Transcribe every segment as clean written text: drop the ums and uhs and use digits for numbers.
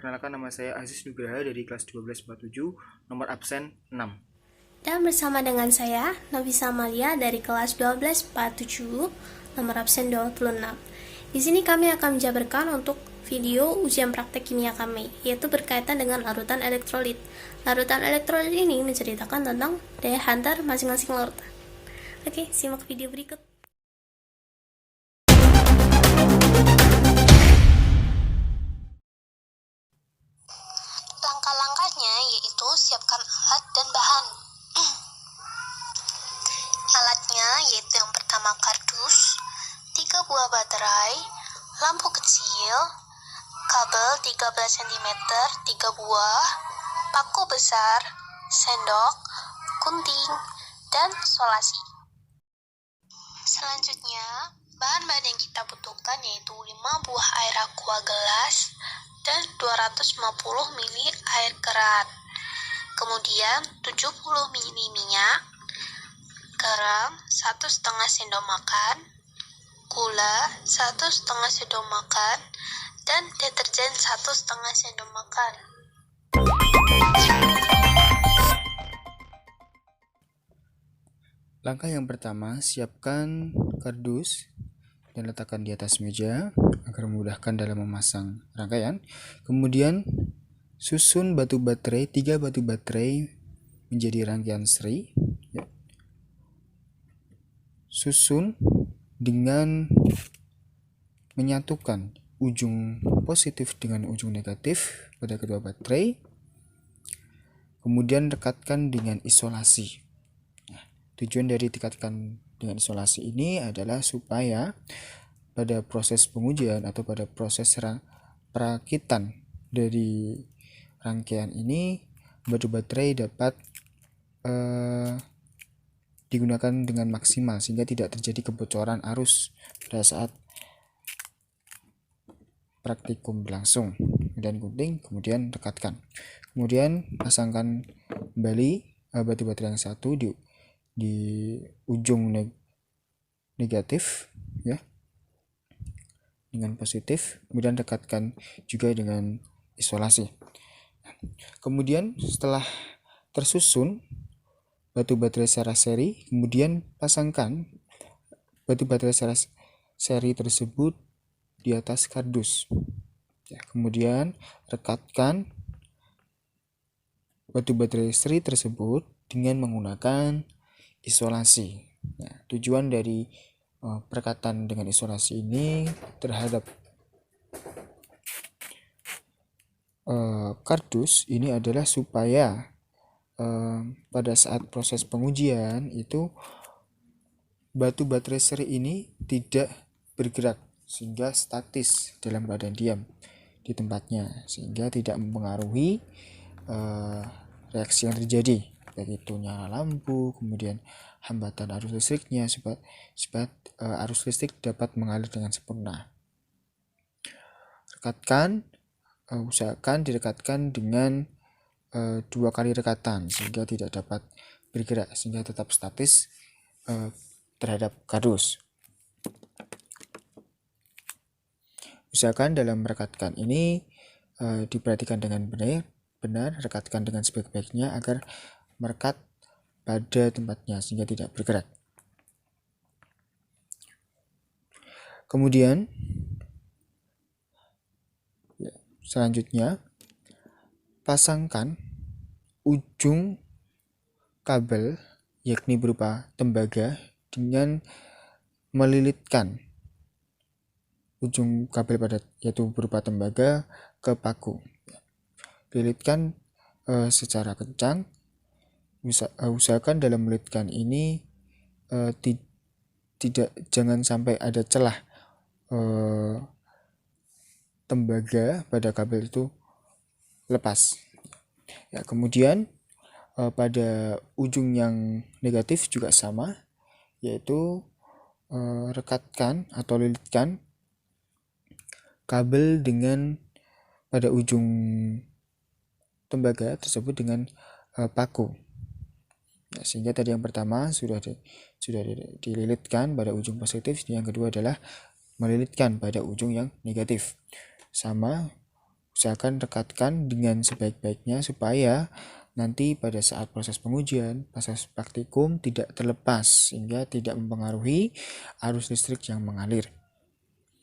Perkenalkan, nama saya Aziz Nugraha dari kelas 1247, nomor absen 6. Dan bersama dengan saya, Nafisa Amalia dari kelas 1247, nomor absen 26. Di sini kami akan menjabarkan untuk video ujian praktek kimia kami, yaitu berkaitan dengan larutan elektrolit. Larutan elektrolit ini menceritakan tentang daya hantar masing-masing larutan. Oke, simak video berikut. Langkah-langkahnya yaitu siapkan alat dan bahan. Alatnya yaitu yang pertama kardus, 3 buah baterai, lampu kecil, kabel 13 cm 3 buah, paku besar, sendok, gunting, dan solasi. Selanjutnya, bahan-bahan yang kita butuhkan yaitu 5 buah air aqua gelas dan 250 ml air keran. Kemudian 70 ml minyak, garam 1,5 sendok makan, gula 1,5 sendok makan, dan deterjen 1,5 sendok makan. Langkah yang pertama, siapkan kardus dan letakkan di atas meja agar memudahkan dalam memasang rangkaian. Kemudian susun batu baterai, 3 batu baterai menjadi rangkaian seri. Susun dengan menyatukan ujung positif dengan ujung negatif pada kedua baterai. Kemudian rekatkan dengan isolasi. Tujuan dari dekatkan dengan isolasi ini adalah supaya pada proses pengujian atau pada proses perakitan dari rangkaian ini batu baterai dapat digunakan dengan maksimal sehingga tidak terjadi kebocoran arus pada saat praktikum berlangsung. Dan gunting, kemudian rekatkan. Kemudian pasangkan kembali batu baterai yang satu di ujung negatif ya, dengan positif, kemudian dekatkan juga dengan isolasi. Kemudian setelah tersusun batu baterai secara seri, kemudian pasangkan batu baterai secara seri tersebut di atas kardus ya, kemudian rekatkan batu baterai seri tersebut dengan menggunakan isolasi. Nah, tujuan dari perekatan dengan isolasi ini terhadap kardus ini adalah supaya pada saat proses pengujian itu batu baterai seri ini tidak bergerak sehingga statis dalam keadaan diam di tempatnya, sehingga tidak mempengaruhi reaksi yang terjadi, baik itu nyala lampu, kemudian hambatan arus listriknya, supaya arus listrik dapat mengalir dengan sempurna. Rekatkan, usahakan direkatkan dengan 2 kali rekatan sehingga tidak dapat bergerak, sehingga tetap statis terhadap kardus. Usahakan dalam merekatkan ini diperhatikan dengan benar, rekatkan dengan sebaik-baiknya agar merekat pada tempatnya sehingga tidak bergerak. Kemudian selanjutnya pasangkan ujung kabel yakni berupa tembaga dengan melilitkan ujung kabel padat yaitu berupa tembaga ke paku. Lilitkan secara kencang. Usahakan dalam melilitkan ini jangan sampai ada celah tembaga pada kabel itu lepas. Ya, kemudian pada ujung yang negatif juga sama, yaitu rekatkan atau lilitkan kabel dengan pada ujung tembaga tersebut dengan paku ya, sehingga tadi yang pertama sudah dililitkan pada ujung positif, yang kedua adalah melilitkan pada ujung yang negatif. Sama, Usahakan rekatkan dengan sebaik-baiknya supaya nanti pada saat proses pengujian, proses praktikum tidak terlepas sehingga tidak mempengaruhi arus listrik yang mengalir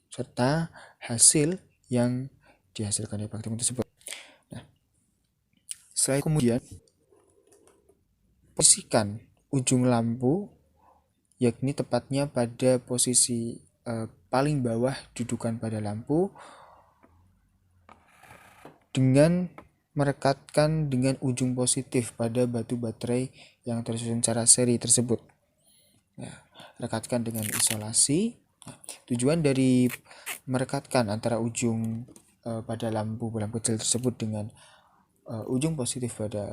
serta hasil yang dihasilkan dari praktikum tersebut. Nah, setelah kemudian posisikan ujung lampu, yakni tepatnya pada posisi paling bawah dudukan pada lampu, dengan merekatkan dengan ujung positif pada batu baterai yang tersusun secara seri tersebut. Ya, rekatkan dengan isolasi. Nah, tujuan dari merekatkan antara ujung pada lampu kecil tersebut dengan ujung positif pada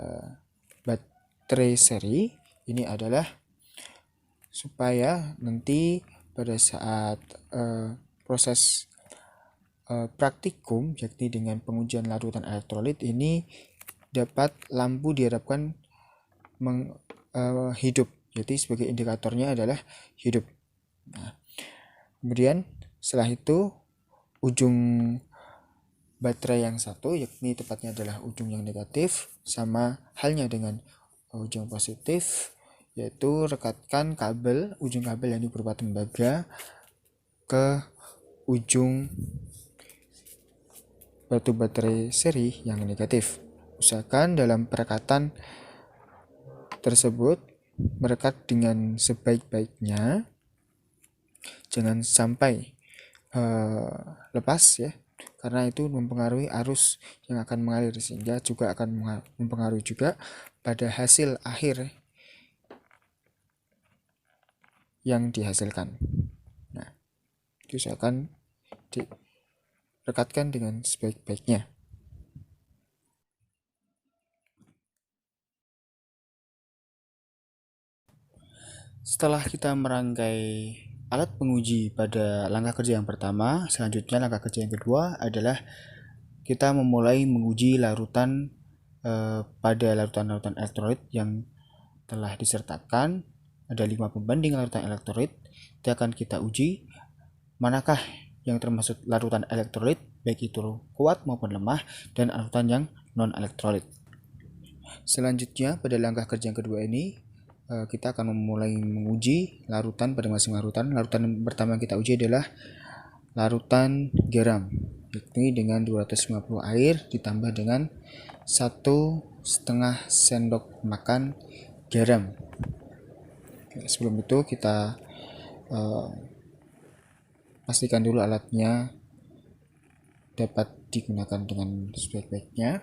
baterai seri ini adalah supaya nanti pada saat proses praktikum, yakni dengan pengujian larutan elektrolit ini dapat lampu diharapkan hidup. Jadi sebagai indikatornya adalah hidup. Nah, kemudian setelah itu ujung baterai yang satu, yakni tepatnya adalah ujung yang negatif, sama halnya dengan ujung positif, yaitu rekatkan ujung kabel yang berupa tembaga ke ujung batu baterai seri yang negatif. Usahakan dalam perekatan tersebut merekat dengan sebaik-baiknya, jangan sampai lepas ya, karena itu mempengaruhi arus yang akan mengalir sehingga juga akan mempengaruhi juga pada hasil akhir yang dihasilkan. Nah, usahakan rekatkan dengan sebaik-baiknya. Setelah kita merangkai alat penguji pada langkah kerja yang pertama, selanjutnya langkah kerja yang kedua adalah kita memulai menguji larutan pada larutan-larutan elektrolit yang telah disertakan. Ada 5 pembanding larutan elektrolit. Itu akan kita uji manakah yang termasuk larutan elektrolit, baik itu kuat maupun lemah, dan larutan yang non-elektrolit. Selanjutnya pada langkah kerja yang kedua ini kita akan memulai menguji larutan pada masing-masing larutan. Larutan pertama yang kita uji adalah larutan garam, yakni dengan 250 air ditambah dengan 1,5 sendok makan garam. Sebelum itu kita pastikan dulu alatnya dapat digunakan dengan sebaik-baiknya.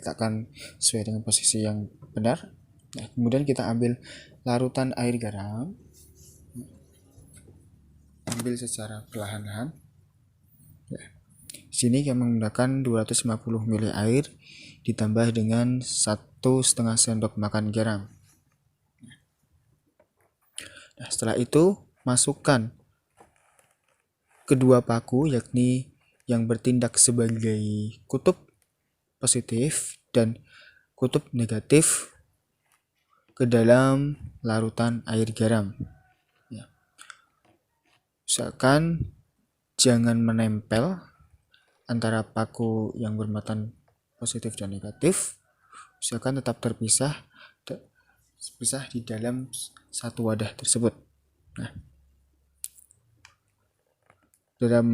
Kita akan sesuai dengan posisi yang benar. Nah, kemudian kita ambil larutan air garam, ambil secara perlahan-lahan. Ya. Di sini kami menggunakan 250 ml air ditambah dengan 1,5 sendok makan garam. Nah, setelah itu masukkan kedua paku, yakni yang bertindak sebagai kutub positif dan kutub negatif, ke dalam larutan air garam. Ya. Usahakan jangan menempel antara paku yang bermuatan positif dan negatif. Usahakan tetap terpisah di dalam satu wadah tersebut. Nah, dalam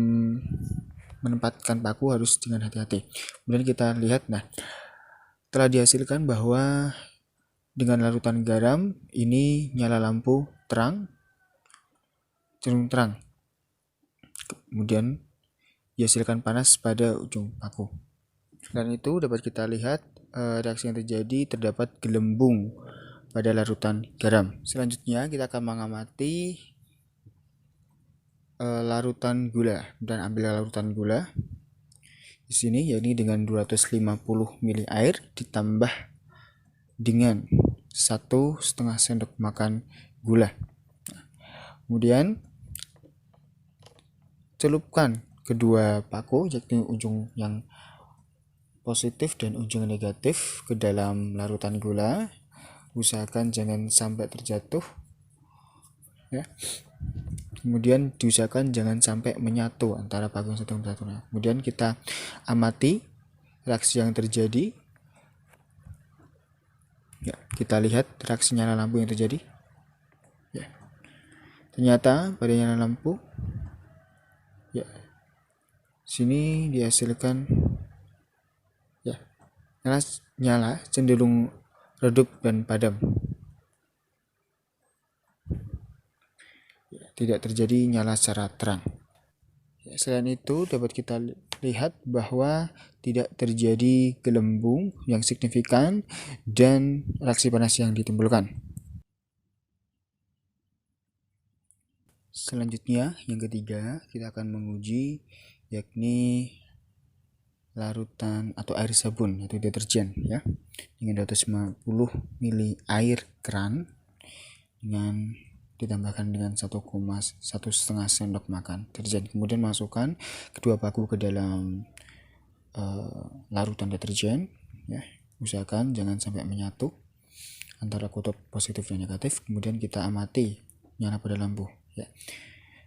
menempatkan paku harus dengan hati-hati. Kemudian kita lihat, nah, telah dihasilkan bahwa dengan larutan garam ini nyala lampu terang, cenderung terang. Kemudian dihasilkan panas pada ujung paku. Selain itu dapat kita lihat reaksi yang terjadi, terdapat gelembung pada larutan garam. Selanjutnya kita akan mengamati larutan gula, dan ambil larutan gula di sini, yakni dengan 250 ml air ditambah dengan 1,5 sendok makan gula. Kemudian celupkan kedua paku, yakni ujung yang positif dan ujung negatif, ke dalam larutan gula. Usahakan jangan sampai terjatuh ya. Kemudian diusahakan jangan sampai menyatu antara paku yang satu dengan satu. Kemudian kita amati reaksi yang terjadi. Ya, kita lihat reaksi nyala lampu yang terjadi. Ya. Ternyata pada nyala lampu, ya, sini dihasilkan, ya, nyala cenderung redup dan padam. Ya, tidak terjadi nyala secara terang. Ya, selain itu dapat kita lihat bahwa tidak terjadi gelembung yang signifikan dan reaksi panas yang ditimbulkan. Selanjutnya, yang ketiga, kita akan menguji yakni larutan atau air sabun atau deterjen, ya, dengan 250 ml air keran dengan ditambahkan dengan 1,5 sendok makan deterjen. Kemudian masukkan kedua paku ke dalam larutan deterjen, ya. Usahakan jangan sampai menyatu antara kutub positif dan negatif. Kemudian kita amati nyala pada lampu. Ya.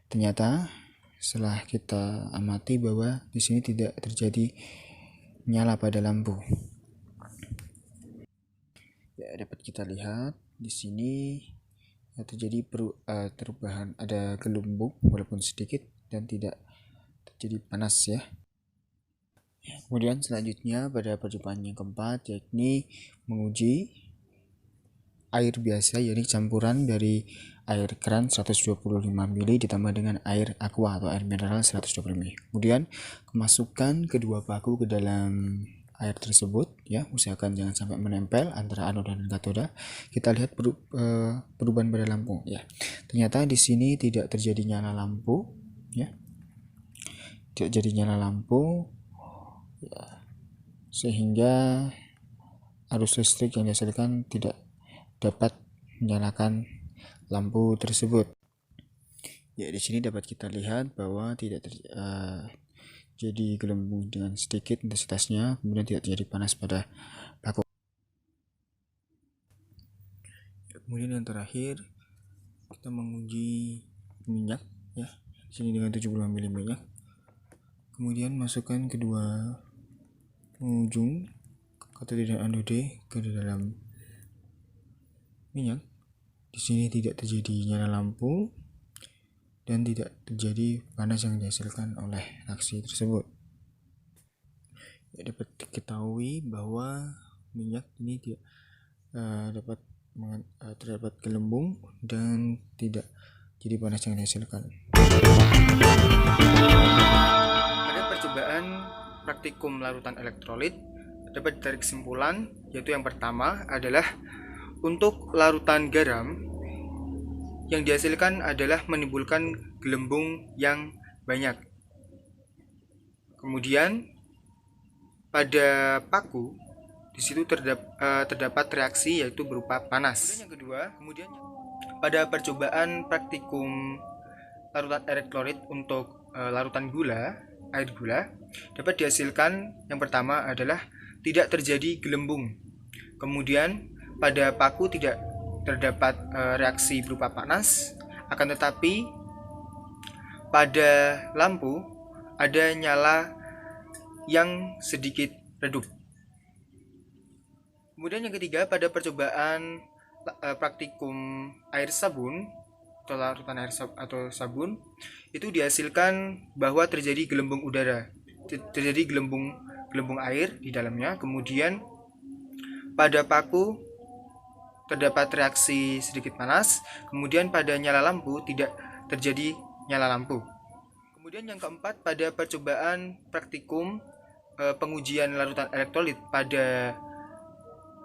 Ternyata setelah kita amati bahwa di sini tidak terjadi nyala pada lampu. Ya, dapat kita lihat di sini terjadi perubahan, ada gelembung walaupun sedikit dan tidak terjadi panas, ya. Kemudian selanjutnya pada percobaan yang keempat yakni menguji air biasa, yakni campuran dari air keran 125 ml ditambah dengan air aqua atau air mineral 120 ml. Kemudian masukkan kedua paku ke dalam air tersebut, ya. Usahakan jangan sampai menempel antara anoda dan katoda. Kita lihat perubahan pada lampu, ya. Ternyata di sini tidak terjadi nyala lampu, ya. Tidak jadi nyala lampu, ya. Sehingga arus listrik yang dihasilkan tidak dapat menyalakan lampu tersebut. Ya, di sini dapat kita lihat bahwa tidak terjadi gelembung dengan sedikit intensitasnya, kemudian tidak terjadi panas pada paku. Kemudian yang terakhir kita menguji minyak, ya. Di sini dengan 70 ml minyak. Kemudian masukkan kedua penghujung katode dan anode ke dalam minyak. Di sini tidak terjadi nyala lampu dan tidak terjadi panas yang dihasilkan oleh reaksi tersebut. Ya, dapat diketahui bahwa minyak ini tidak terdapat gelembung dan tidak jadi panas yang dihasilkan. Pada percobaan praktikum larutan elektrolit dapat ditarik kesimpulan, yaitu yang pertama adalah untuk larutan garam yang dihasilkan adalah menimbulkan gelembung yang banyak. Kemudian pada paku di situ terdapat reaksi yaitu berupa panas. Kemudian yang kedua, pada percobaan praktikum larutan elektrolit untuk larutan gula, air gula, dapat dihasilkan yang pertama adalah tidak terjadi gelembung. Kemudian pada paku tidak terdapat reaksi berupa panas, akan tetapi pada lampu ada nyala yang sedikit redup. Kemudian yang ketiga, pada percobaan praktikum air sabun atau larutan air atau sabun itu dihasilkan bahwa terjadi gelembung udara, terjadi gelembung air di dalamnya. Kemudian pada paku terdapat reaksi sedikit panas, kemudian pada nyala lampu tidak terjadi nyala lampu. Kemudian yang keempat, pada percobaan praktikum pengujian larutan elektrolit pada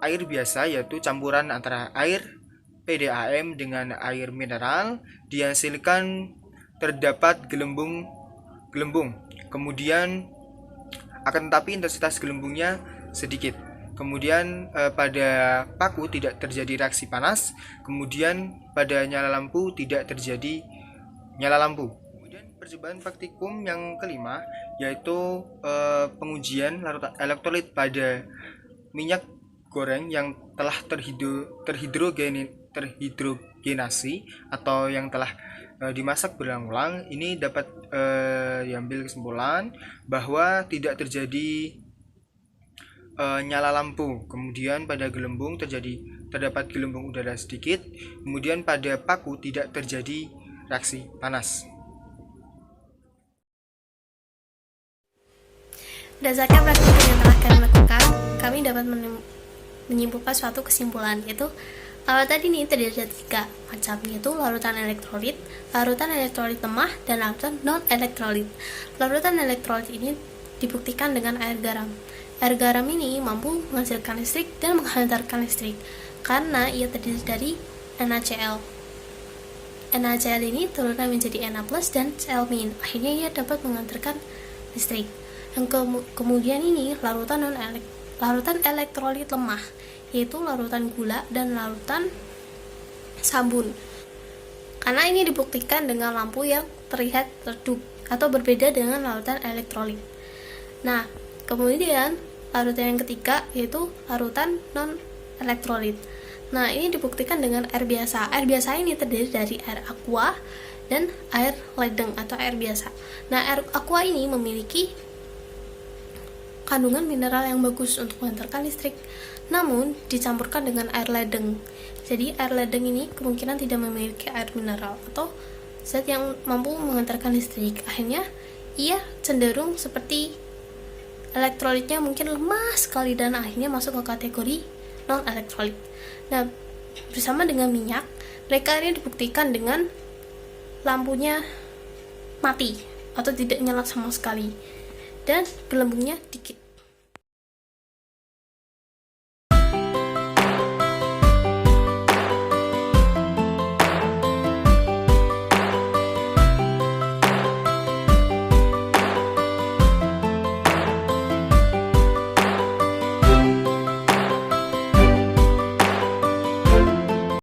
air biasa, yaitu campuran antara air PDAM dengan air mineral, dihasilkan terdapat gelembung. Kemudian akan tetapi intensitas gelembungnya sedikit. Kemudian pada paku tidak terjadi reaksi panas. Kemudian pada nyala lampu tidak terjadi nyala lampu. Kemudian percobaan praktikum yang kelima yaitu pengujian larutan elektrolit pada minyak goreng yang telah terhidrogenasi halogenasi atau yang telah dimasak berulang-ulang, ini dapat diambil kesimpulan bahwa tidak terjadi nyala lampu. Kemudian pada gelembung terdapat gelembung udara sedikit. Kemudian pada paku tidak terjadi reaksi panas. Berdasarkan praktik yang telah kami lakukan, kami dapat menyimpulkan suatu kesimpulan, yaitu larutan ini terdiri dari 3 macam, yaitu larutan elektrolit lemah, dan larutan non-elektrolit. Larutan elektrolit ini dibuktikan dengan air garam. Air garam ini mampu menghasilkan listrik dan menghantarkan listrik karena ia terdiri dari NaCl. NaCl ini turunkan menjadi Na+ dan Cl-. Akhirnya ia dapat menghantarkan listrik. Yang kemudian ini larutan elektrolit lemah, yaitu larutan gula dan larutan sabun. Karena ini dibuktikan dengan lampu yang terlihat redup atau berbeda dengan larutan elektrolit. Nah, kemudian larutan yang ketiga yaitu larutan non-elektrolit. Nah, ini dibuktikan dengan air biasa. Air biasa ini terdiri dari air aqua dan air ledeng atau air biasa. Nah, air aqua ini memiliki kandungan mineral yang bagus untuk menghantarkan listrik, namun dicampurkan dengan air ledeng. Jadi air ledeng ini kemungkinan tidak memiliki air mineral atau zat yang mampu menghantarkan listrik. Akhirnya ia cenderung seperti elektrolitnya mungkin lemah sekali dan akhirnya masuk ke kategori non-elektrolit. Nah, bersama dengan minyak, mereka ini dibuktikan dengan lampunya mati atau tidak nyala sama sekali dan gelembungnya dikit.